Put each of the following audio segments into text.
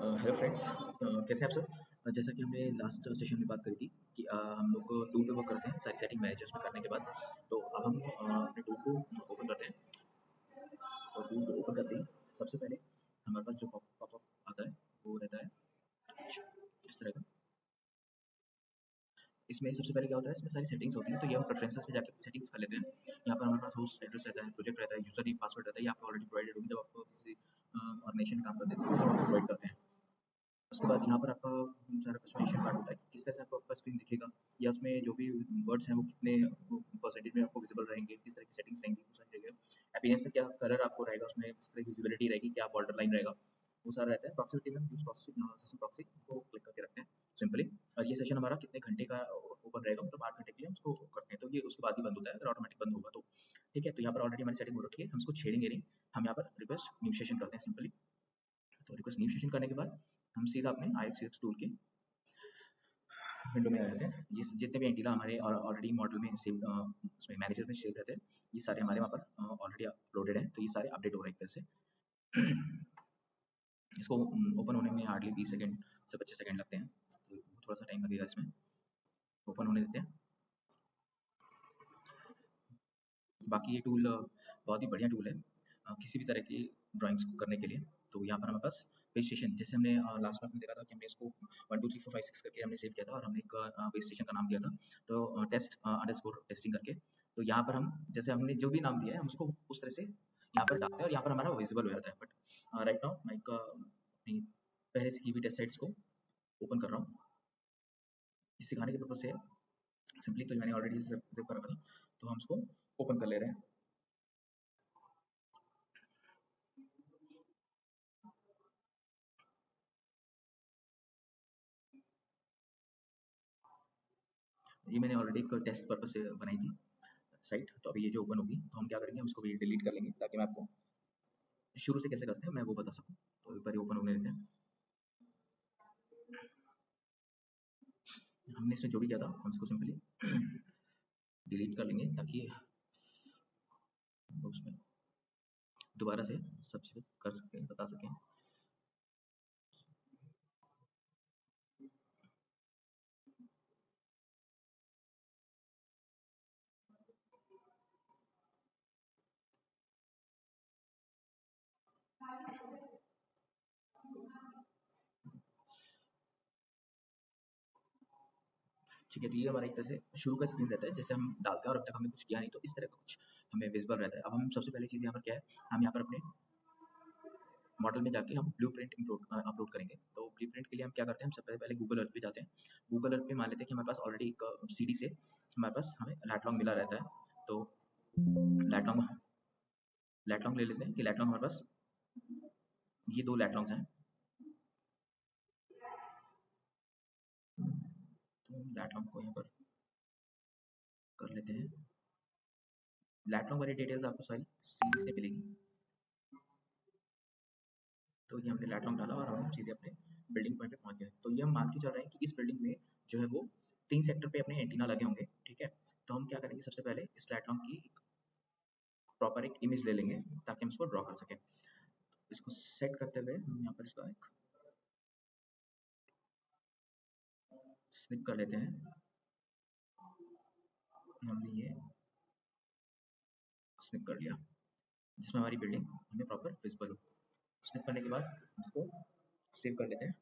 Hello friends, कैसे हैं आप सब। जैसा कि हमने लास्ट सेशन में बात करी थी कि हम लोग टूल पे वर्क करते हैं सारी सेटिंग मैनेजर्स में करने के बाद। तो अब हम अपने टूल को ओपन करते हैं। तो टूल को ओपन करते ही सबसे पहले हमारे पास जो पॉपअप आता है वो रहता है कुछ इस तरह का। इसमें सबसे पहले क्या होता है, इसमें सारी सेटिंग्स होती हैं। तो ये हम प्रेफरेंसेस में जाके सेटिंग्स कर लेते हैं। यहाँ पर हमारे पास होस्ट एड्रेस रहता है, प्रोजेक्ट रहता है, यूजर नेम पासवर्ड रहता है। ये आपको ऑलरेडी प्रोवाइडेड होगी जब आपको किसी ऑर्गेनाइजेशन में काम करते हैं तो आपको प्रोवाइड करते हैं। उसके बाद यहाँ पर आपका सारा कस्टमाइजेशन पार्ट होता है कि किस तरह से आपका स्क्रीन दिखेगा, या उसमें जो भी वर्ड्स हैं वो कितने परसेंटेज में आपको विजिबल रहेंगे, किस तरह की सेटिंग्स रहेंगी, वो सारी जगह अपीयरेंस में क्या कलर आपको रहेगा, उसमें किस तरह की विजिबिलिटी रहेगी, क्या बॉर्डर लाइन रहेगा, वो सारा रहता है। प्रॉक्सिमिटी में हम यूज सिस्टम प्रॉक्सी को क्लिक करके रखते हैं सिंपली। और ये सेशन हमारा कितने घंटे का ओपन रहेगा, मतलब 8 घंटे के लिए हम उसको करते हैं। तो ये उसके बाद ही बंद होता है, अगर ऑटोमेटिक बंद होगा तो। ठीक है, तो यहाँ पर ऑलरेडी हमारी सेटिंग हो रखी है, हम इसको छेड़ेंगे नहीं। हम यहाँ पर रिक्वेस्ट न्यू सेशन करते हैं सिंपली। तो रिक्वेस्ट न्यू सेशन करने के बाद हम सीधा अपने IXCX टूल के विंडो में आ जाते हैं। ये जितने भी एंटीना हमारे ऑलरेडी मॉडल में सेव उसमें मैनेजर में सेव रहते हैं, ये सारे हमारे वहाँ पर ऑलरेडी अपलोडेड हैं। तो ये सारे अपडेट हो रहे हैं एक तरह से। इसको ओपन होने में हार्डली 20 सेकंड से 25 सेकंड लगते हैं, तो थोड़ा सा टाइम लगेगा इसमें। ओपन होने देते हैं। बाकी ये टूल बहुत ही बढ़िया टूल है किसी भी तरह की ड्राइंग्स करने के लिए। तो यहाँ पर हमारे पास पेज स्टेशन, जैसे हमने लास्ट में देखा था कि हमने इसको 1 2 3 4 5 6 करके हमने सेव किया था, और हमने एक पेज स्टेशन का नाम दिया था, तो टेस्ट अंडरस्कोर टेस्टिंग करके। तो यहाँ पर हम जैसे हमने जो भी नाम दिया है हम उसको उस तरह से यहाँ पर डालते हैं, और यहाँ पर हमारा विजिबल हो जाता है। बट राइट नाउ मैं अपनी पहले से की हुई टेस्ट साइट्स को ओपन कर रहा हूँ। ये सिखाने के पर्पज से सिंपली, तो मैंने ऑलरेडी सेव कर रखा था, तो हम इसको ओपन कर ले रहे हैं। ये मैंने ऑलरेडी एक टेस्ट पर्पज से बनाई थी साइट। तो अभी ये जो ओपन होगी तो हम क्या करेंगे, हम इसको भी डिलीट कर लेंगे ताकि मैं आपको शुरू से कैसे करते हैं मैं वो बता सकूं। तो एक बार ओपन होने देते हैं। हमने इसमें जो भी किया था हम इसको सिंपली डिलीट कर लेंगे ताकि उसमें दोबारा से सब चीज़ें कर सकें, बता सकें। ठीक है, तो ये हमारा एक तरह से शुरू का स्क्रीन रहता है, जैसे हम डालते हैं और अब तक हमने कुछ किया नहीं, तो इस तरह का कुछ हमें विजिबल रहता है। अब हम सबसे पहली चीज़ यहाँ पर क्या है, हम यहाँ पर अपने मॉडल में जाके हम ब्लूप्रिंट अपलोड करेंगे। तो ब्लूप्रिंट के लिए हम क्या करते हैं, हम सबसे पहले गूगल अर्थ पे जाते हैं। गूगल अर्थ पे मान लेते हैं कि हमारे पास ऑलरेडी एक सीडी से हमारे पास हमें लैटलॉन्ग मिला रहता है। तो लैटलॉन्ग लैटलॉन्ग ले लेते हैं कि लैटलॉन्ग हमारे पास ये 2 लैटलॉन्ग्स हैं। तो लैटलॉन्ग को यहाँ पर कर लेते हैं। लैटलॉन्ग वाली डिटेल्स आपको सारी सीडी से मिलेगी। तो ये हमने लैटलॉन्ग डाला और हम सीधे अपने बिल्डिंग पॉइंट पे पहुंच गए। तो ये हम मान के चल रहे हैं कि इस बिल्डिंग में जो है वो 3 सेक्टर पे अपने एंटीना लगे होंगे। ठीक है, तो हम क्या करेंगे, सबसे पहले इस लैटलॉन्ग की प्रॉपर एक इमेज ले लेंगे ताकि हम इसको ड्रॉ कर सकें। इसको सेट करते हुए हम यहाँ पर इसका एक स्निप कर लेते हैं। हमने ये स्निप कर लिया जिसमें हमारी बिल्डिंग हमें प्रॉपर विजिबल हो। स्निप करने के बाद इसको सेव कर लेते हैं।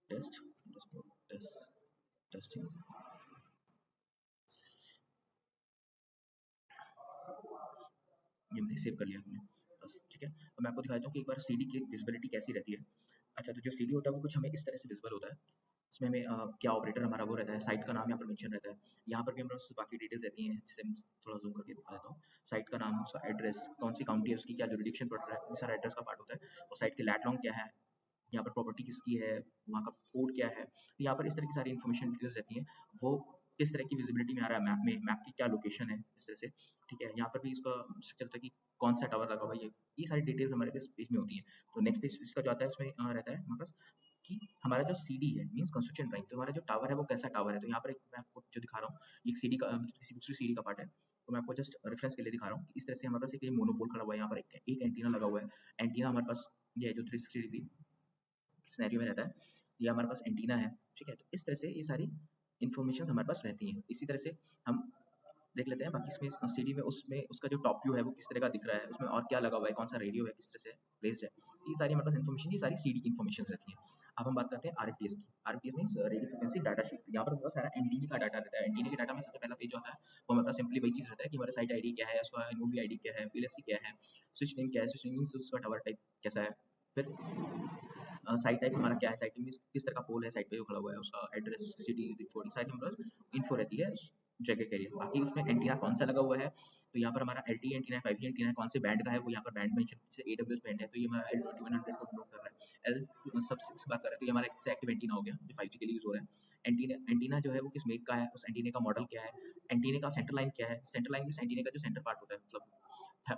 Test test testing. ये हमने सेव कर लिया हमने बस। ठीक है, अब मैं आपको दिखाता हूँ कि एक बार सीडी की विजिबिलिटी कैसी रहती है। अच्छा, तो जो सीडी होता है वो कुछ हमें इस तरह से विजिबल होता है। इसमें हमें क्या ऑपरेटर हमारा वो रहता है, साइट का नाम यहाँ पर मेंशन रहता है। यहाँ पर भी हमारे पास बाकी डिटेल्स रहती हैं, जिसे मैं थोड़ा जूम करके दिखा देता हूँ। साइट का नाम, उसका एड्रेस, कौन सी काउंटी है, उसकी क्या जुरिडिक्शन पड़ रहा है, ये सारा एड्रेस का पार्ट होता है। और साइट के लैटलॉन्ग क्या है, यहाँ पर प्रॉपर्टी किसकी है, वहाँ का कोड क्या है, तो यहाँ पर इस तरह की सारी इन्फॉर्मेशन डिटेल्स रहती हैं। वो किस तरह की विजिबिलिटी में आ रहा है मैप में, मैप की क्या लोकेशन है, इस तरह से। ठीक है, यहाँ पर भी इसका स्ट्रक्चर होता है कि कौन सा टावर लगा हुआ है, ये सारी डिटेल्स हमारे पास पेज में होती है। तो नेक्स्ट पेज इसका जो आता है उसमें रहता है हमारे पास कि हमारा जो सीडी है मींस कंस्ट्रक्शन ड्राइंग, तो हमारा जो टावर है वो कैसा टावर है। तो यहाँ पर एक मैं आपको जो दिखा रहा हूँ, ये एक सीडी का किसी दूसरी सीडी का पार्ट है। तो मैं आपको जस्ट रेफरेंस के लिए दिखा रहा हूँ कि इस तरह से हमारे पास एक मोनोपोल खड़ा हुआ है, यहाँ पर एक एंटीना लगा हुआ है। एंटीना हमारे पास ये जो 360 डिग्री सिनेरियो में रहता है, ये हमारे पास एंटीना है, ठीक है। तो इस तरह से ये सारी इन्फॉर्मेशन हमारे पास रहती हैं। इसी तरह से हम देख लेते हैं बाकी इसमें सीडी में उसमें उसका जो टॉप व्यू है वो किस तरह का दिख रहा है, उसमें और क्या लगा हुआ है, कौन सा रेडियो है, किस तरह से प्लेस्ड है, ये सारी हमारे पास इन्फॉर्मेशन, ये सारी सीडी की इन्फॉर्मेशन रहती है। अब हम बात करते हैं आरटीएस की। RTS means radio frequency data sheet. यहाँ पर बहुत सारा एंटीना का डाटा रहता है। एंटीना के डाटा में सबसे पहला पेज होता है, वो हमारे पास सिंपली वही चीज़ रहता है कि हमारा साइट आईडी क्या है, उसका मूवी आईडी क्या है, पीएलसी क्या है, स्विच नेम क्या है, स्विच नेम मींस उसका टावर टाइप कैसा है, फिर साइट टाइप हमारा क्या है, साइट में किस तरह का पोल है साइट पे जो खड़ा हुआ है, उसका एड्रेस, सिटी, जिप कोड, सारी हमारे इन्फो रहती है जगह के लिए। बाकी उसमें एंटीना कौन सा लगा हुआ है, तो यहाँ पर हमारा एलटीई एंटीना है, 5G एंटीना है, कौन से बैंड का है वो यहाँ पर बैंड मेंशन, जैसे AWS बैंड है तो ये हमारा L2100 को नोट कर रहा है। एल सबसे बात कर रहे हैं तो ये हमारा एक एक्टिव एंटीना हो गया जो 5G के लिए यूज हो रहा है। एंटीना एंटीना जो है वो किस मेक का है, उस एंटीने का मॉडल क्या है, एंटीने का सेंटर लाइन क्या है, सेंटर लाइन मींस एंटीने का जो सेंटर पार्ट होता है, मतलब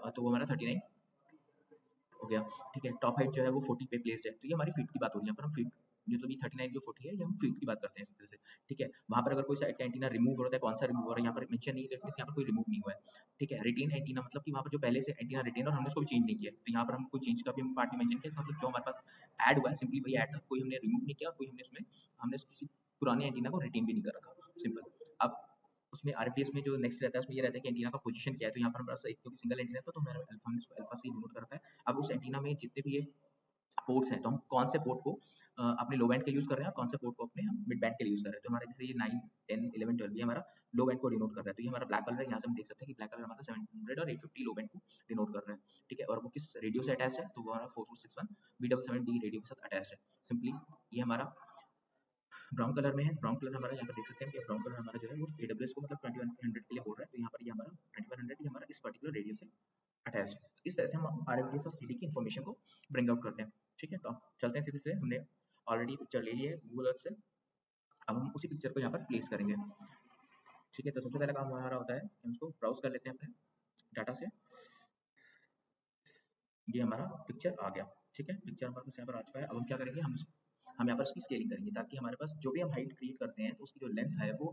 तो वो हमारा 39 हो गया, ठीक है। टॉप हाइट जो है वो 40 पे प्लेस्ड है, तो ये हमारी फीट की बात हो रही है। यहाँ पर हम फीट मतलब ये 39 जो 40 है, ये हम फीट की बात करते हैं इस तरह से, ठीक है। वहाँ पर अगर कोई साइड का एंटीना रिमूव हो रहा है, कौन सा रिमूव हो रहा है यहाँ पर मेंशन नहीं है, तो यहाँ पर कोई रिमूव नहीं हुआ है, ठीक है। रिटेन एंटीना मतलब कि वहाँ पर जो पहले से एंटीना रिटेन और हमने उसको भी चेंज नहीं किया, तो यहाँ पर हम कोई चेंज का भी हम पार्ट नहीं मेंशन किया, मतलब जो हमारे पास ऐड हुआ है सिंपली वही ऐड था, कोई हमने रिमूव नहीं किया, कोई हमने किसी पुराने एंटीना को रिटेन भी नहीं कर रखा, सिंपल। अब उसमें आरटीएस में जो नेक्स्ट रहता है उसमें ये रहता है कि एंटीना का पोजीशन क्या है, तो यहाँ पर हमारे पास एक क्योंकि सिंगल एंटीना था तो हमारा अल्फा, हमने इसको अल्फा से डिनोट कर रखा है। अब उस एंटीना में जितने भी ये पोर्ट्स हैं तो हम कौन से पोर्ट को अपने लो बैंड के लिए यूज कर रहे हैं और कौन से पोर्ट को अपने हम मिड बैंड के लिए यूज कर रहे हैं। तो हमारे जैसे ये 9, 10, 11, 12 ये हमारा लो बैंड को डिनोट कर रहा है, तो ये हमारा ब्लैक कलर है, यहाँ से हम देख सकते हैं कि ब्लैक कलर हमारा 700 और 850 लो बैंड को डिनोट कर रहा है, ठीक है। और वो किस रेडियो से अटैच है, तो वो हमारा 4461 B77D रेडियो के साथ अटैच है, सिंपली। ये हमारा ब्राउन कलर में है, ब्राउन कलर हमारा यहाँ पर देख सकते हैं कि ब्राउन कलर हमारा जो है वो AWS को मतलब 2100 के लिए बोल रहा है, तो यहाँ पर ये हमारा 2100 ये हमारा इस पर्टिकुलर रेडियो से अटैच है। इस तरह से हम आरएफआईडी और सीडी की इन्फॉर्मेशन को ब्रिंग आउट करते हैं, ठीक है। तो अब चलते हैं सीधे से, हमने ऑलरेडी पिक्चर ले ली है गूगल अर्थ से, अब हम उसी पिक्चर को यहाँ पर प्लेस करेंगे, ठीक है। तो सबसे पहला काम हमारा होता है हम इसको ब्राउज कर लेते हैं अपने डाटा से। ये हमारा पिक्चर आ गया, ठीक है। पिक्चर हमारे पास यहाँ पर आ चुका है। अब हम क्या करेंगे, हम यहाँ पर इसकी स्केलिंग करेंगे ताकि हमारे पास जो भी हम हाइट क्रिएट करते हैं तो उसकी जो लेंथ है वो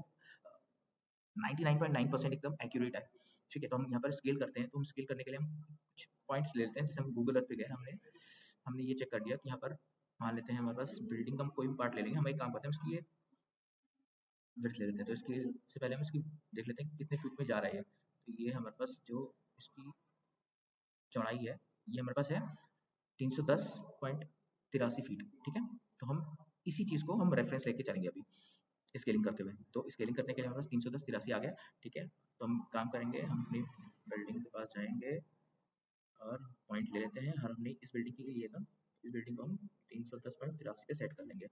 99.9% एकदम एक्यूरेट है, ठीक है। तो हम यहाँ पर स्केल करते हैं, तो हम स्केल करने के लिए हम कुछ पॉइंट्स ले लेते हैं। जैसे हम गूगल अर्थ पे गए, हमने हमने ये चेक कर लिया कि यहाँ पर मान लेते हैं हमारे पास बिल्डिंग का हम कोई भी पार्ट ले लेंगे, हम एक काम करते हैं उसकी ये विड्थ ले लेते हैं, तो इसके से पहले हम इसकी देख लेते हैं कि कितने फीट में जा रहा है ये। तो ये हमारे पास जो इसकी चौड़ाई है ये हमारे पास है 310.83 फीट, ठीक है। तो हम इसी चीज़ को हम रेफरेंस लेके चलेंगे अभी स्केलिंग करते हुए। तो स्केलिंग करने के लिए हमारे पास 310 83 आ गया, ठीक है। तो हम काम करेंगे, हम अपनी बिल्डिंग के पास जाएंगे और पॉइंट ले लेते हैं, और हमने इस बिल्डिंग के लिए लिया था, इस बिल्डिंग को हम 310.83 पे सेट कर लेंगे।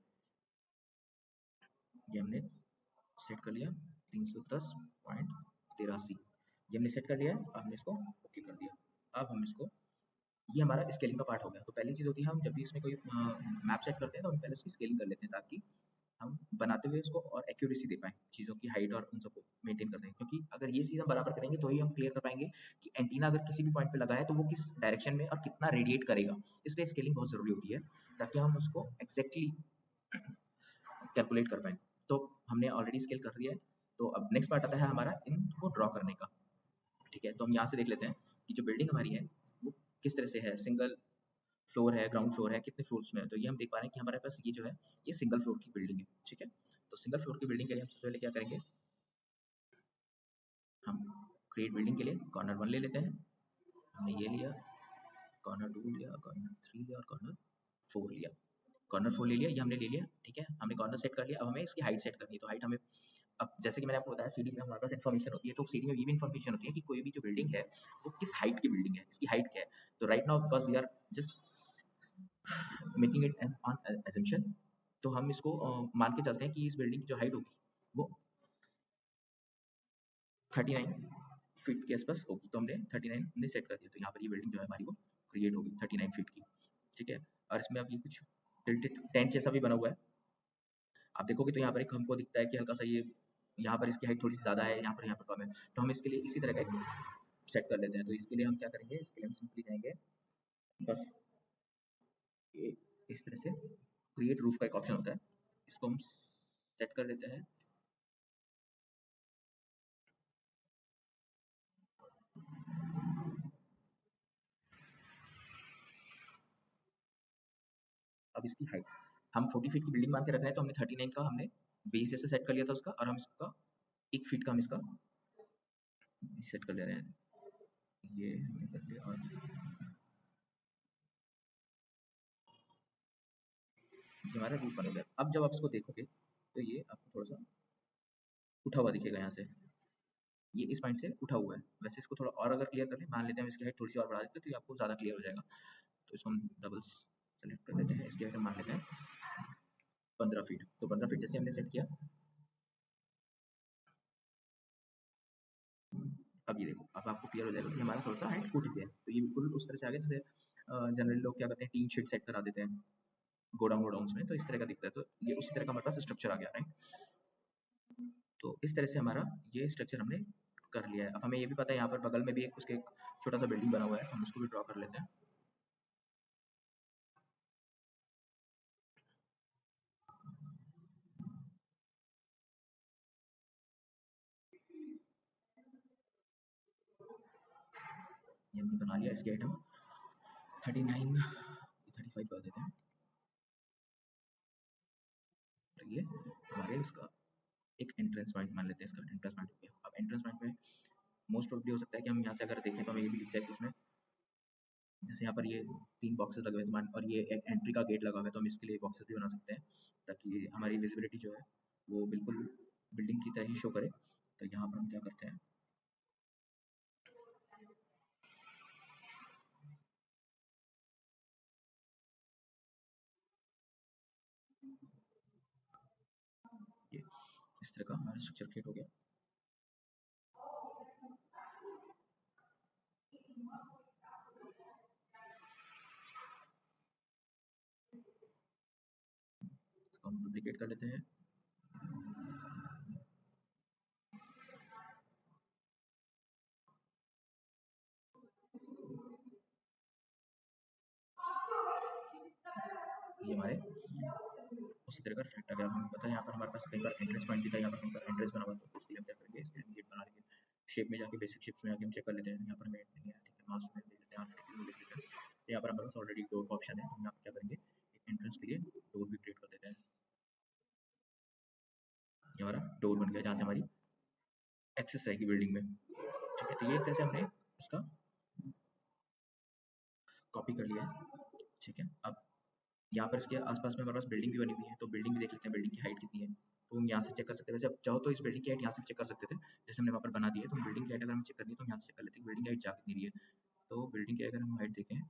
ये हमने सेट कर लिया 310.83, ये हमने सेट कर लिया है। अब हमने इसको ओके कर दिया। अब हम इसको, ये हमारा स्केलिंग का पार्ट हो गया। तो पहली चीज़ होती है हम जब भी इसमें कोई मैप सेट करते हैं तो हम पहले इसकी स्केलिंग कर लेते हैं ताकि हम बनाते हुए उसको और एक्यूरेसी दे पाएँ, चीज़ों की हाइट और उन सबको मेंटेन कर दें। क्योंकि अगर ये चीज़ हम बराबर करेंगे तो ही हम क्लियर कर पाएँगे कि एंटीना अगर किसी भी पॉइंट पे लगा है तो वो किस डायरेक्शन में और कितना रेडिएट करेगा। इसलिए स्केलिंग बहुत ज़रूरी होती है ताकि हम उसको एग्ज़ैक्टली कैलकुलेट कर पाएँ। तो हमने ऑलरेडी स्केल कर लिया है, तो अब नेक्स्ट पार्ट आता है हमारा इनको ड्रॉ करने का, ठीक है। तो हम यहाँ से देख लेते हैं कि जो बिल्डिंग हमारी है वो किस तरह से है, सिंगल फ्लोर है, ग्राउंड फ्लोर है, कितने फ्लोर्स में है। तो ये हम देख पा रहे हैं कि हमारे पास ये जो है ये सिंगल फ्लोर की बिल्डिंग है, ठीक है। तो सिंगल फ्लोर की बिल्डिंग के लिए हम सबसे पहले क्या करेंगे, हम क्रिएट बिल्डिंग के लिए कॉर्नर 1 ले लेते हैं, हमने ये लिया, कॉर्नर 2 लिया, कॉर्नर 3 लिया और कॉर्नर 4 लिया। कॉर्नर 4 ले लिया, ये हमने ले लिया, ठीक है। हमने कॉर्नर सेट कर लिया, अब हमें इसकी हाइट सेट करनी है। तो हाइट हमें, अब जैसे कि मैंने आपको बताया सीडी में हमारे पास इन्फॉर्मेशन होती है, तो सीडी में ये भी इन्फॉर्मेशन होती है कि कोई भी जो बिल्डिंग है वो किस हाइट की बिल्डिंग है, इसकी हाइट क्या है। तो right now because we are just making it an on assumption, तो हम इसको मान के चलते हैं कि इस बिल्डिंग की जो हाइट होगी वो 39 फीट के आसपास होगी। तो हमने 39 हमने सेट कर दिया, तो यहाँ पर ये बिल्डिंग जो है हमारी वो क्रिएट होगी 39 फीट की, ठीक है। और इसमें अब ये कुछ टिल्टेड टेंट जैसा भी बना हुआ है, आप देखोगे तो यहाँ पर एक हमको दिखता है कि हल्का सा ये यहाँ पर इसकी हाइट थोड़ी सी ज़्यादा है, यहाँ पर कम है। तो हम इसके लिए इसी तरह का एक सेट कर लेते हैं। तो इसके लिए हम क्या करेंगे, इसके लिए हम सिंपली जाएंगे, बस ये इस तरह से क्रिएट रूफ का एक ऑप्शन होता है, इसको हम सेट कर लेते हैं। अब इसकी हाइट हम 40 फीट की बिल्डिंग मान के रख रहे हैं, तो हमने 39 का हमने बेस जैसे सेट कर लिया था उसका, और हम इसका 1 फीट का हम इसका सेट कर ले रहे हैं। ये हमने कर लिया, और ये हमारा रूट बन गया। अब जब आप इसको देखोगे तो ये आपको थोड़ा सा उठा हुआ दिखेगा यहाँ से, ये इस पॉइंट से उठा हुआ है। वैसे इसको थोड़ा और अगर क्लियर कर लें, मान लेते हैं हम इसकी हाइट थोड़ी सी और बढ़ा देते हैं, तो ये आपको ज़्यादा क्लियर हो जाएगा। तो इसको हम डबल सेलेक्ट कर लेते हैं, इसकी हाइट हम मान लेते हैं 15 फीट। तो 15 फीट जैसे हमने सेट किया, अब ये देखो, अब आपको क्लियर हो जाएगा कि हमारा थोड़ा सा हाइट उठ गया है। तो ये बिल्कुल उस तरह से आ गया जैसे जनरली लोग क्या करते हैं, टीन शीट सेट करा देते हैं गोडाउन्स में, तो इस तरह का दिखता है। तो ये उसी तरह का हमारे पास स्ट्रक्चर आ गया, राइट। तो इस तरह से हमारा ये स्ट्रक्चर हमने कर लिया है। अब हमें ये भी पता है यहाँ पर बगल में भी एक उसके एक छोटा सा बिल्डिंग बना हुआ है, हम उसको भी ड्रॉ कर लेते हैं। ये हमने बना लिया, इसकी हाइट हम 39 35 कर देते हैं। तो ये हमारे इसका एक एंट्रेंस पॉइंट मान लेते हैं, इसका एंट्रेंस पॉइंट हो गया। अब एंट्रेंस पॉइंट में मोस्ट प्रोबेबली हो सकता है कि हम यहाँ से अगर देखें तो हमें ये भी दिख जाए कि इसमें जैसे यहाँ पर ये 3 बॉक्सेस लगे हुए हैं और ये एक एंट्री का गेट लगा हुआ है, तो हम इसके लिए बॉक्सेस भी बना सकते हैं ताकि हमारी विजिबिलिटी जो है वो बिल्कुल बिल्डिंग की तरह ही शो करे। तो यहाँ पर हम क्या करते हैं, ये इस तरह का हमारा स्ट्रक्चर क्रिएट हो गया। इसको हम डुप्लीकेट कर लेते हैं। ये हमारे उसी तरह का रिफ्लेक्ट आ गया। हमें पता है यहाँ पर हमारे पास कई बार एंट्रेंस पॉइंट भी था, यहाँ पर कई बार एंट्रेंस बना हुआ, तो उसके लिए हम क्या करेंगे, इसके हम गेट बना लेंगे। शेप में जाके बेसिक शेप्स में जाके हम चेक कर लेते हैं। यहाँ पर हमें नहीं है, ठीक है, माउस में देख लेते हैं, देख लेते हैं। यहाँ पर हमारे पास ऑलरेडी डोर का ऑप्शन है, हम यहाँ पर क्या करेंगे, एक एंट्रेंस के लिए डोर भी क्रिएट कर देते हैं। ये हमारा डोर बन गया जहाँ से हमारी एक्सेस रहेगी बिल्डिंग में, ठीक है। तो ये एक तरह से हमने इसका कॉपी कर लिया है, ठीक है। अब यहाँ पर इसके आसपास में हमारे पास बिल्डिंग भी बनी हुई है, तो बिल्डिंग भी देख लेते हैं, बिल्डिंग की हाइट कितनी है। तो हम यहाँ से चेक कर सकते हैं। वैसे अब चाहो तो इस बिल्डिंग की हाइट यहाँ से भी चेक कर सकते थे, जैसे हमने वहाँ पर बना दी है। तो बिल्डिंग की हाइट अगर हम चेक करनी है तो हम यहाँ से चेक कर लेते हैं बिल्डिंग की हाइट जा कितनी रही है। तो बिल्डिंग की अगर हम हाइट देखें,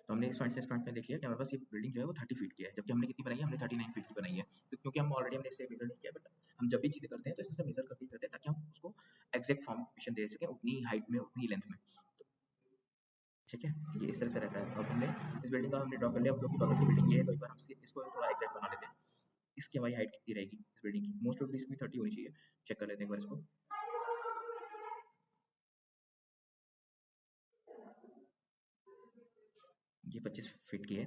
तो हमने इस पॉइंट से इस पॉइंट में देख लिया कि हमारे पास ये बिल्डिंग जो है वो 30 फीट की है, जबकि हमने कितनी बनाई है, हमने 39 फीट की बनाई है। तो क्योंकि हम ऑलरेडी हमने इससे मेजर नहीं किया, बट हम जब भी चीज़ें करते हैं तो इससे मेजर करके ही करते हैं ताकि हम उसको एग्जैक्ट फॉर्मेशन दे सकें, उतनी हाइट में उतनी लेंथ में। तो ठीक है, ये इस तरह से रहता है। अब हमने इस बिल्डिंग का हमने ड्रॉ कर लिया, अब क्योंकि बगल की बिल्डिंग ये है तो एक बार हम इसको थोड़ा एग्जैक्ट बना लेते हैं। इसकी हमारी हाइट कितनी रहेगी इस बिल्डिंग की, मोस्ट प्रोबेबली इसकी 30 होनी चाहिए। चेक कर लेते हैं एक बार इसको। ये 25 फीट की है,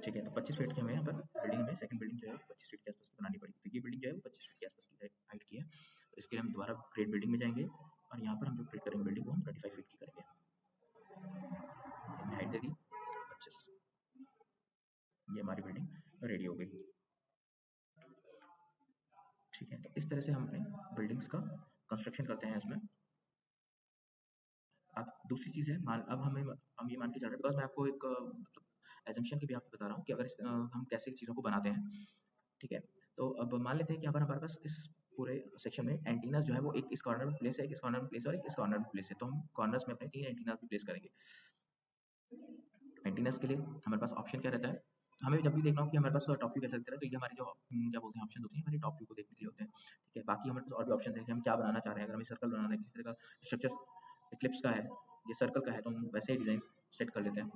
ठीक है। तो 25 फीट की हमें यहाँ पर बिल्डिंग में सेकंड बिल्डिंग जो है 25 फीट के आसपास की बनानी पड़ेगी। तो ये बिल्डिंग जो है वो 25 फीट के आसपास की हाइट की है। तो इसके लिए हम दोबारा क्रिएट बिल्डिंग में जाएंगे, और यहाँ पर हम जो क्रिएट करेंगे बिल्डिंग वो हम 25 फीट की करेंगे। हमने हाइट दे दी 25, ये हमारी बिल्डिंग रेडी हो गई, ठीक है। तो इस तरह से हम अपने बिल्डिंग्स का कंस्ट्रक्शन करते हैं इसमें। अब दूसरी चीज़ है, अब हम ये मान के चल रहे हैं, बिकॉज मैं आपको एक मतलब एजम्पशन की भी आपको बता रहा हूँ कि अगर हम कैसे चीज़ों को बनाते हैं, ठीक है। तो अब मान लेते हैं कि यहाँ पर हमारे पास इस पूरे सेक्शन में एंटीनास जो है वो एक इस कॉर्नर में प्लेस है, एक इस कॉर्नर में प्लेस है, और एक इस कॉर्नर में प्लेस है। तो हम कॉर्नर्स में अपने 3 एंटीनास भी प्लेस करेंगे। एंटीनास के लिए हमारे पास ऑप्शन क्या रहता है, हमें जब भी देखना हो कि हमारे पास टॉप व्यू कैसे दिखता है, तो ये हमारे जो क्या बोलते हैं ऑप्शन होते हैं, हमारे टॉप व्यू को देखने के लिए होते हैं, ठीक है। बाकी हमारे पास और भी ऑप्शन है कि हम क्या बनाना चाह रहे हैं। अगर हमें सर्कल बनाना है, किसी तरह का स्ट्रक्चर इक्लिप्स का है, ये सर्कल का है, तो हम वैसे ही डिजाइन सेट कर लेते हैं।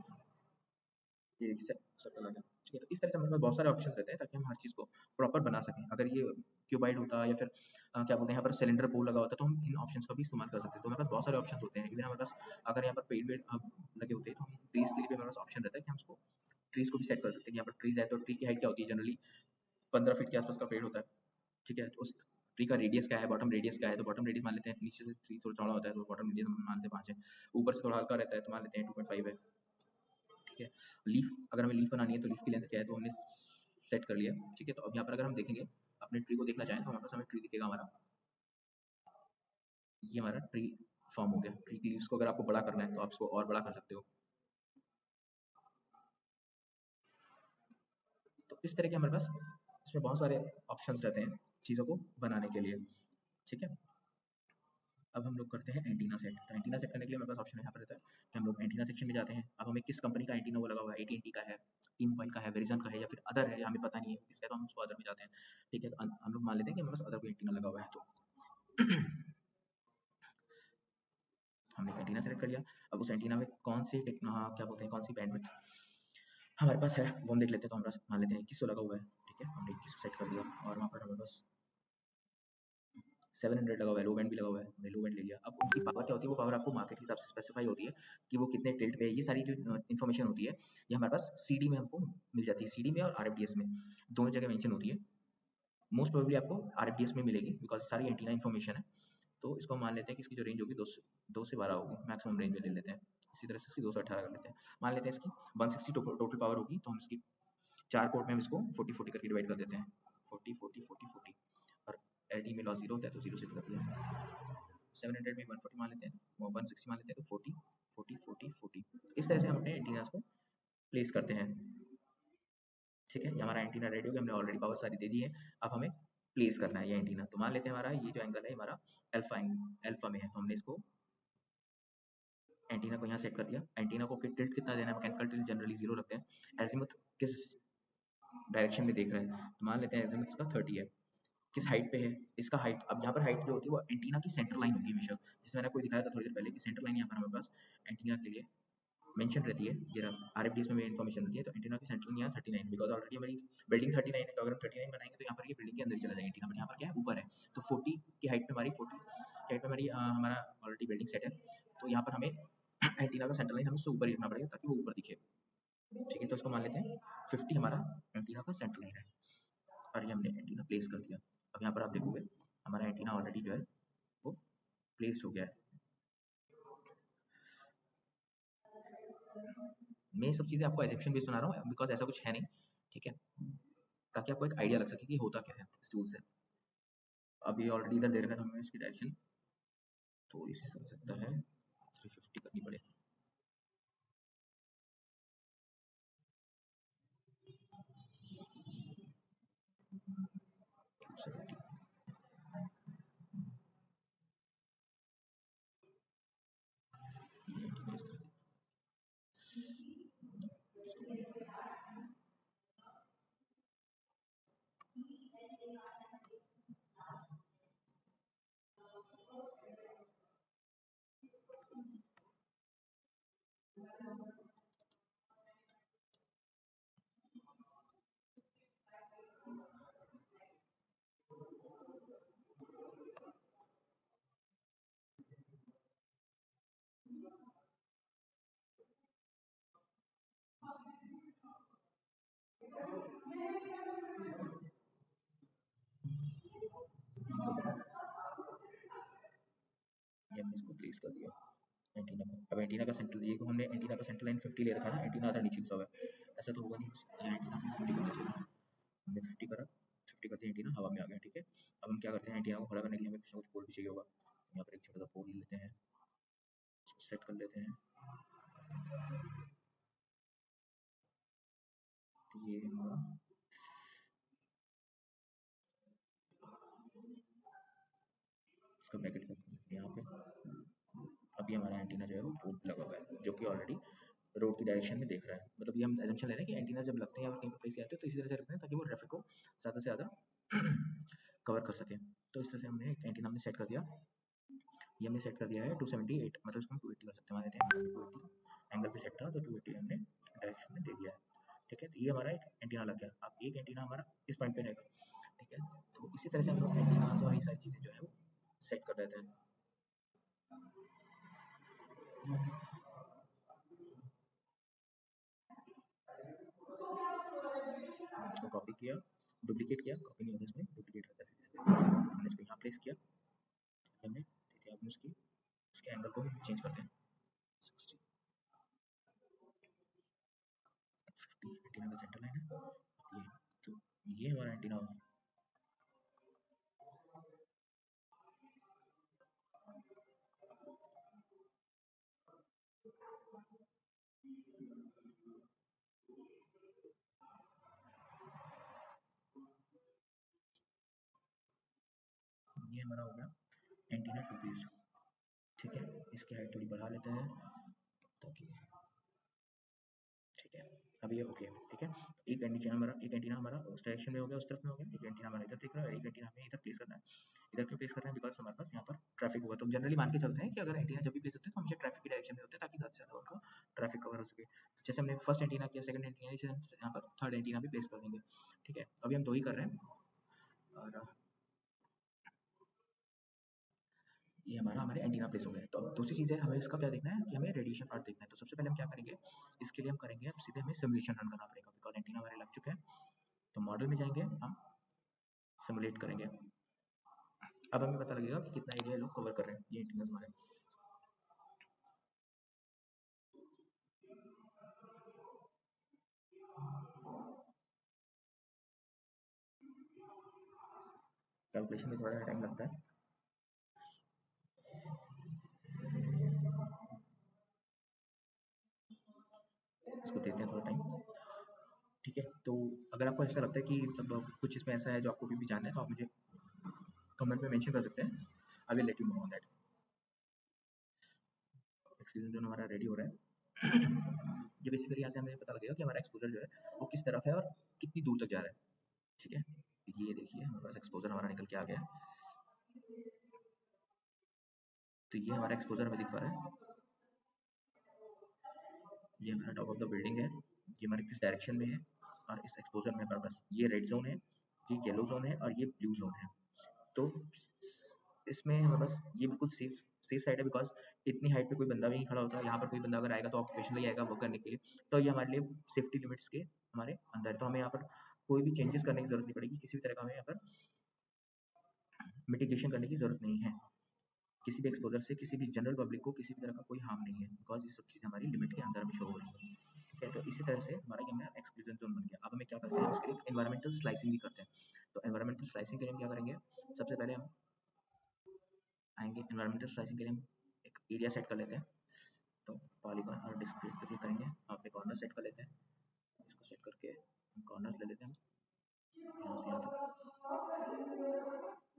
ये सर्कल आ गया, ठीक है। तो इस तरह से हमारे पास बहुत सारे ऑप्शन रहते हैं ताकि हम हर चीज़ को प्रॉपर बना सकें। अगर ये क्यूबाइड होता या फिर क्या बोलते हैं यहाँ पर सिलेंडर पोल लगा होता तो हम इन ऑप्शंस का भी इस्तेमाल कर सकते हैं। तो हमारे पास बहुत सारे ऑप्शंस होते हैं। इवन हमारे पास अगर यहाँ पर पेड़ वेड़ लगे होते हैं तो हम ट्रीज के लिए भी हमारे पास ऑप्शन रहता है कि हम उसको ट्रीज को भी सेट कर सकते हैं। यहाँ पर ट्रीज है तो ट्री की हाइट क्या होती है, जनरली 15 फीट के आसपास का पेड़ होता है, ठीक है। तो उस ट्री का रेडियस क्या है, बॉटम रेडियस क्या है, तो बॉटम रेडियस मान लेते हैं, नीचे से ट्री थोड़ा चौड़ा होता है तो बॉटम रेडियस मान लेते हैं 5 है, ऊपर से थोड़ा हल्का रहता है तो मान लेते हैं 2.5 है, ठीक है। लीफ, अगर हमें लीफ बनानी है तो लीफ की लेंथ क्या है तो हमने सेट कर लिया, ठीक है। तो अब यहाँ पर अगर हम देखेंगे अपने ट्री को देखना चाहें तो हमारे पास हमें ट्री दिखेगा हमारा, ये हमारा ट्री फॉर्म हो गया। ट्री की लीव्स को अगर आपको बड़ा करना है तो आप इसको और बड़ा कर सकते हो। तो इस तरह के हमारे पास इसमें बहुत सारे ऑप्शंस रहते हैं चीज़ों को बनाने के लिए, ठीक है। अब हम लोग करते हैं एंटीना सेट। तो एंटीना सेट करने के लिए हमारे पास ऑप्शन यहाँ पर रहता है कि हम लोग एंटीना सेक्शन में जाते हैं। अब हमें किस कंपनी का एंटीना वो लगा हुआ है, AT&T का है, इन पॉइंट का है, वेरिजन का है या फिर अदर है, हमें पता नहीं है किसका है, तो हम उसको अदर में जाते हैं, ठीक है। तो हम लोग मान लेते हैं कि हमारे पास अदर कोई एंटीना लगा हुआ है, तो हमने एंटीना सेलेक्ट कर लिया। अब उस एंटीना में कौन सी क्या बोलते हैं, कौन सी बैंडविड्थ हमारे पास है वो हम देख लेते हैं। तो हमारा मान लेते हैं 2100 लगा हुआ है, ठीक है। हमने 2100 सेट कर दिया और वहाँ पर हमारे पास 700 लगा हुआ है, लो बैंड भी लगा हुआ है, हमने लो बैंड ले लिया। अब उनकी पावर क्या होती है, वो पावर आपको मार्केट के हिसाब से स्पेसिफाई होती है कि वो कितने टिल्ट पे है। ये सारी जो इन्फॉर्मेशन होती है ये हमारे पास CD में हमको मिल जाती है, CD में और RFDS में दोनों जगह मेंशन होती है। मोस्ट प्रोबेबली आपको RFDS में मिलेगी बिकॉज सारी एंटीना इन्फॉर्मेशन है। तो इसको मान लेते हैं कि इसकी जो रेंज होगी 2 से 12 होगी, मैक्सिमम रेंज में ले लेते हैं। इसी तरह से इसकी 2 से 18 कर लेते हैं। मान लेते हैं इसकी 160 टोटल पावर होगी, तो हम इसकी 4 पोर्ट में हम इसको 40-40 करके डिवाइड कर देते हैं, 40-40-40-40 और LT में लॉस 0 होता है तो 0 से कर दिया। 700 में 140 मान लेते हैं, 160 मान लेते हैं, तो 40-40-40-40 इस तरह से हम अपने एंटीनास को प्लेस करते हैं, ठीक है। ये हमारा एंटीना रेडी हो गया, हमने ऑलरेडी पावर सारी दे दी है। अब हमें प्लेस करना है ये एंटीना। तो मान लेते हैं हमारा ये जो एंगल है हमारा अल्फा में है, तो हमने इसको एंटीना को यहाँ सेट कर दिया। एंटीना को टिल्ट कितना देना है, मैकेनिकल टिल्ट जनरली 0 रखते हैं। एजीमुथ किस डायरेक्शन में देख रहे हैं, तो मान लेते हैं एजीमुथ इसका 30 है। किस हाइट पे है, इसका हाइट, अब यहाँ पर हाइट जो होती है वो एंटीना की सेंटर लाइन होगी हमेशा, जिसमें मैंने आपको दिखाया था थोड़ी देर पहले कि सेंटर लाइन यहाँ पर हमारे पास एंटीना के लिए मेंशन रहती है। ये RFDS में इन्फॉर्मेशन रहती है। तो एंटीना की सेंटर लाइन यहाँ 39, बिकॉज ऑलरेडी हमारी बिल्डिंग 39 है, तो अगर हम 39 बनाएंगे तो यहाँ पर ये बिल्डिंग के अंदर ही चला जाएगा एंटीना, बट यहाँ पर क्या है ऊपर है। तो 40 की हाइट पे हमारी 40 की हाइट पे हमारी हमारा ऑलरेडी बिल्डिंग सेट है। तो यहाँ पर हमें एंटीना का सेंटर लाइन हमें उससे ऊपर ही रखना पड़ेगा ताकि वो ऊपर दिखे, ठीक है। तो इसको मान लेते हैं 50 हमारा एंटीना का सेंटर लाइन है और ये हमने एंटीना प्लेस कर दिया। अब यहाँ पर आप देखोगे हमारा एंटीना ऑलरेडी जो है वो प्लेस हो गया है। मैं ये सब चीज़ें आपको एग्जीबिशन बेस्ड बना रहा हूँ बिकॉज ऐसा कुछ है नहीं, ठीक है, ताकि आपको एक आइडिया लग सके कि होता क्या है इस टूल से। अब ये ऑलरेडी इधर दे रखा है, हमें इसकी डायरेक्शन थोड़ी सी चल सकता है, 350 करनी पड़ेगी। ये हमने इसको प्लेस कर दिया एंटीना में। अब एंटीना का सेंटर, ये हमने एंटीना का सेंटर लाइन 50 ले रखा है ना, एंटीना आधा नीचे घुसा हुआ है, ऐसा तो होगा नहीं। यहाँ एंटीना में 50 करना चाहिए, हमने 50 करा, 50 करते एंटीना हवा में आ गया, ठीक है। अब हम क्या करते हैं, एंटीना को खड़ा करने के लिए हमें कुछ ना कुछ पोल भी चाहिए होगा। यहाँ पर एक छोटा सा पोल ले लेते हैं, इसको सेट कर लेते हैं। तो ये हमारा इसका ब्रैकेट सेट कर लेते हैं यहाँ पे। अभी हमारा एंटीना जो है वो पोल लगा हुआ है जो कि ऑलरेडी रोड की डायरेक्शन में देख रहा है। मतलब ये हम एजम्पशन ले रहे हैं कि एंटीना जब लगते हैं या कहीं पर प्लेस किए जाते हैं तो इसी तरह से रखते हैं ताकि वो ट्रैफिक को ज़्यादा से ज़्यादा कवर कर सके। तो इस तरह से हमने एक एंटीना हमने सेट कर दिया। ये हमने सेट कर दिया है 278, मतलब इसको हम 280 कर सकते हैं, मान लेते हैं 280 एंगल पे सेट था तो 280 हमने डायरेक्शन में दे दिया है, ठीक है। तो ये हमारा एक एंटीना लग गया। अब एक एंटीना हमारा इस पॉइंट पे रहेगा, इसी तरह से हम लोग एंटीनास और ये सारी चीज़ें जो है वो सेट कर देते हैं। तो कॉपी किया, डुप्लीकेट किया, कॉपी नहीं होगा इसमें, डुप्लीकेट होता है सीधे सीधे। हमने इसको यहाँ प्लेस किया, हमने आप उसकी इसके एंगल को चेंज करते हैं 60 50 एंटीना का सेंटर लाइन है ये, तो ये हमारा एंटीना होगा। ये हमारा हो गया एंटीना टू पीस, ठीक है। इसकी हाइट थोड़ी बढ़ा लेते हैं ताकि, ठीक है, अब ये ओके, ठीक है। एक एंटीना हमारा उस डायरेक्शन में हो गया, उस तरफ में हो गया, एक एंटीना हमारा इधर दिख रहा है, एक एंटीना हमें इधर प्लेस करना है। इधर क्यों प्लेस कर रहे हैं? बिकॉज हमारे पास यहाँ पर ट्रैफिक होगा, तो जनरली मान के चलते हैं कि अगर एंटीना जब भी प्लेस होते हैं तो हमेशा ट्रैफिक की डायरेक्शन में होते हैं ताकि ज़्यादा से ज़्यादा उनका ट्रैफिक कवर हो सके। तो जैसे हमने फर्स्ट एंटीना किया, सेकंड एंटीना, इसे हम यहाँ पर थर्ड एंटीना भी प्लेस कर देंगे, ठीक है। अभी हम दो ही कर रहे हैं और ये हमारे एंटीना प्लेस हो गए। तो अब दूसरी चीज़ है, हमें इसका क्या देखना है कि हमें रेडिएशन पार्ट देखना है। तो सबसे पहले हम क्या करेंगे, इसके लिए हम करेंगे, अब सीधे हमें सिमुलेशन रन करना पड़ेगा बिकॉज एंटीना हमारे लग चुके हैं। तो मॉडल में जाएंगे, हम सिमुलेट करेंगे। अब हमें पता लगेगा कि कितना एरिया लोग कवर कर रहे हैं ये एंटीना हमारे। कैलकुलेशन में थोड़ा टाइम लगता है, इसको देते हैं थोड़ा टाइम, ठीक है। तो अगर आपको ऐसा लगता है कि मतलब कुछ इसमें ऐसा है जो आपको भी जानना है तो आप मुझे कमेंट में मेंशन कर सकते हैं, I will let you know on that. Experience जो हमारा रेडी हो रहा है ये बेसिकली यहाँ से हमें पता लगेगा कि हमारा एक्सपोजर जो है वो किस तरफ है और कितनी दूर तक जा रहा है, ठीक है। ये देखिए हमारे पास एक्सपोजर हमारा निकल के आ गया है। तो ये हमारा एक्सपोजर हमें दिख पा रहा है, ये हमारा टॉप ऑफ द बिल्डिंग है, ये हमारे किस डायरेक्शन में है, और इस एक्सपोजर में हमारे पास ये रेड जोन है, ये येलो जोन है और ये ब्लू जोन है। तो इसमें हमारे पास ये बिल्कुल सेफ साइड है बिकॉज इतनी हाइट पे कोई बंदा भी नहीं खड़ा होता। यहाँ पर कोई बंदा अगर आएगा तो ऑक्यूपेशनली आएगा वर्क करने के लिए, तो ये हमारे लिए सेफ्टी लिमिट्स के हमारे अंदर है। तो हमें यहाँ पर कोई भी चेंजेस करने की जरूरत नहीं पड़ेगी, किसी भी तरह का हमें यहाँ पर मिटिगेशन करने की जरूरत नहीं है। किसी भी एक्सपोजर से किसी भी जनरल पब्लिक को किसी भी तरह का कोई हार्म नहीं है बिकॉज ये सब चीज़ हमारी लिमिट के अंदर में शो हो रही है, ठीक है। तो इसी तरह से हमारा ये हमारा एक्सक्लूजन जोन बन गया। अब हमें क्या करते हैं, उसके लिए एनवायरमेंटल स्लाइसिंग भी करते हैं। तो एनवायरमेंटल स्लाइसिंग के लिए हम क्या करेंगे, सबसे पहले हम आएंगे एनवायरमेंटल स्लाइसिंग के लिए हम एक एरिया सेट कर लेते हैं। तो पॉलीगॉन और डिस्प्ले पे क्लिक करेंगे, यहाँ पे कॉर्नर सेट कर लेते हैं, इसको सेट करके कॉर्नर ले लेते हैं यहाँ से यहाँ तक,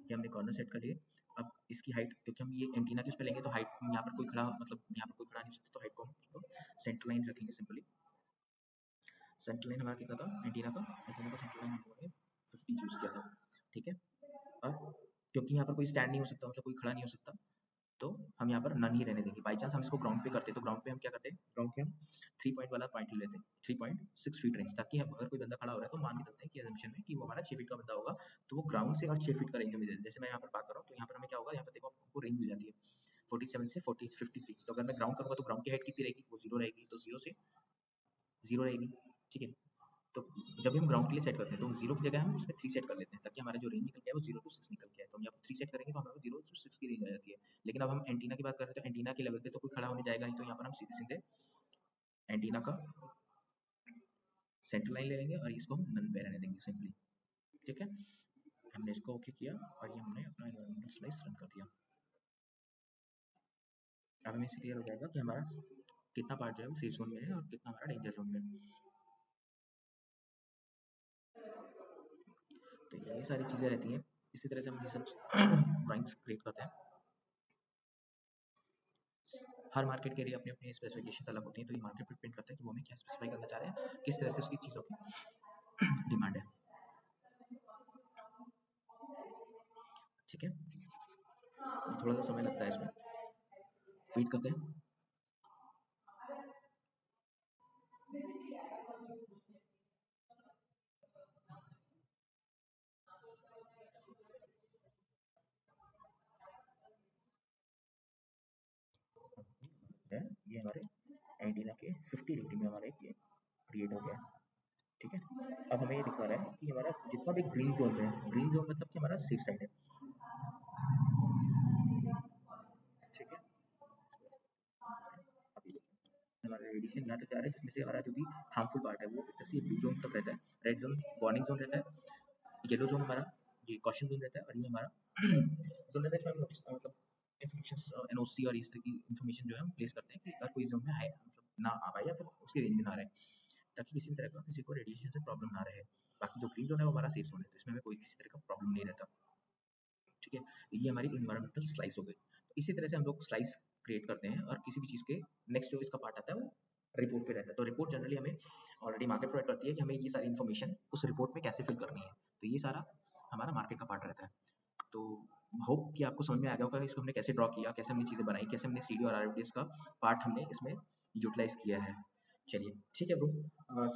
ये हमने कॉर्नर सेट कर लिए। अब इसकी हाइट, क्योंकि हम ये एंटीना किस पे लेंगे तो हाइट यहाँ पर कोई खड़ा, मतलब यहाँ पर कोई खड़ा नहीं सकता, तो हाइट को हम उसको सेंटर लाइन रखेंगे सिंपली। सेंटर लाइन हमारा कितना था एंटीना का सेंटर लाइन हमने 50 चूज किया था, ठीक है। अब क्योंकि यहाँ पर कोई स्टैंड नहीं हो सकता, मतलब कोई खड़ा नहीं हो सकता, तो हम यहाँ पर नन ही रहने देंगे। बाई चांस हम इसको ग्राउंड पे करते तो ग्राउंड पे हम क्या करते हैं, ग्राउंड पे हम 3 पॉइंट वाला पॉइंट ले लेते हैं, 3.6 फीट रेंज, ताकि हम अगर कोई बंदा खड़ा हो रहा है तो मान के चलते हैं कि assumption में कि वो हमारा 6 फीट का बंदा होगा, तो वो ग्राउंड से और 6 फीट का रेंज में दे दे। जैसे मैं यहाँ पर बात कर रहा हूँ तो यहाँ पर हमें क्या होगा, यहाँ पर देखो आपको रेंज मिल जाती है 47 से 53। तो अगर मैं ग्राउंड करूँगा तो ग्राउंड की हाइट कितनी रहेगी, वो 0 रहेगी, तो 0 से 0 रहेगी, ठीक है। तो जब भी हम ग्राउंड के लिए सेट करते हैं तो 0 की जगह हम उसमें 3 सेट कर लेते हैं ताकि हमारा जो रेंज निकल गया है वो 0 to 6 निकल गया है। तो हम यहाँ पर 3 सेट करेंगे तो हमारे 0 to 6 की रेंज आ जाती है। लेकिन अब हम एंटीना की बात कर रहे हैं तो एंटीना के लेवल पे तो कोई खड़ा होने जाएगा नहीं, तो यहाँ पर हम सीधे सीधे एंटीना का सेंटर लाइन ले लेंगे और इसको हम नन पे रहने देंगे सिंपली, ठीक है। हमने इसको ओके किया और ये हमने अपना एनवायरमेंटल स्लाइस रन कर दिया। अब हमें इससे क्लियर हो जाएगा कि हमारा कितना पार्ट जो है वो सेफ जोन में है और कितना हमारा डेंजर जोन में है। तो ये सारी चीज़ें रहती हैं, इसी तरह से हम ये सब ड्राइंग्स क्रिएट करते हैं। हर मार्केट के लिए अपनी अपनी स्पेसिफिकेशन अलग होती हैं, तो ये मार्केट पे डिपेंड करता है कि वो हमें क्या स्पेसिफाई करना चाह रहे हैं, किस तरह से उसकी चीज़ों की डिमांड है, ठीक है। थोड़ा सा समय लगता है इसमें, वेट करते हैं। ये हमारे एंटीना के 50 डिग्री में हमारा ये क्रिएट हो गया। ठीक है, अब हमें ये दिखा रहा है कि हमारा जितना भी ग्रीन जोन है, ग्रीन जोन मतलब कि हमारा सेफ साइड है। ठीक है, अभी देखिए हमारा रेडिएशन यहाँ तक जा रहा है, जिसमें से हमारा जो भी हार्मफुल पार्ट है वो एक तरह से ब्लू जोन तक रहता है, रेड जोन वार्निंग जोन रहता है, येलो जोन हमारा ये कॉशन जोन रहता है, और ये हमारा जोन रहता है। इसमें हम नोटिस मतलब इन्फॉर्मेशन एनओसी और इस तरह की इन्फॉर्मेशन जो है हम प्लेस करते हैं कि अगर कोई जोन में है मतलब ना आ पाए या फिर उसकी रेंज में ना रहे, ताकि किसी तरह का किसी को रेडिएशन से प्रॉब्लम ना रहे। बाकी जो ग्रीन जोन है वो हमारा सेफ जोन है, तो इसमें हमें कोई किसी तरह का प्रॉब्लम नहीं रहता। ठीक है, ये हमारी इन्वायरमेंटल स्लाइस हो गई। तो इसी तरह से हम लोग स्लाइस क्रिएट करते हैं, और किसी भी चीज़ के नेक्स्ट जो इसका पार्ट आता है वो रिपोर्ट पे रहता है। तो रिपोर्ट जनरली हमें ऑलरेडी मार्केट प्रोवाइड करती है कि हमें ये सारी इन्फॉर्मेशन उस रिपोर्ट में कैसे फिल करनी है। तो ये सारा हमारा मार्केट का पार्ट रहता है। तो होप कि आपको समझ में आ गया होगा इसको हमने कैसे ड्रॉ किया, कैसे हमने चीज़ें बनाई, कैसे हमने सीडी और आरएफडीएस का पार्ट हमने इसमें यूटिलाइज किया है। चलिए ठीक है ब्रो,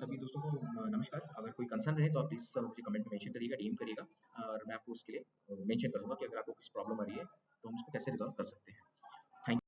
सभी दोस्तों को नमस्कार। अगर कोई कंसर्न रहे तो आप प्लीज़ मुझे कमेंट में मेंशन करिएगा, डीएम करिएगा, और मैं आपको उसके लिए मेंशन करूँगा कि अगर आपको कुछ प्रॉब्लम आ रही है तो हम उसको कैसे रिजॉल्व कर सकते हैं।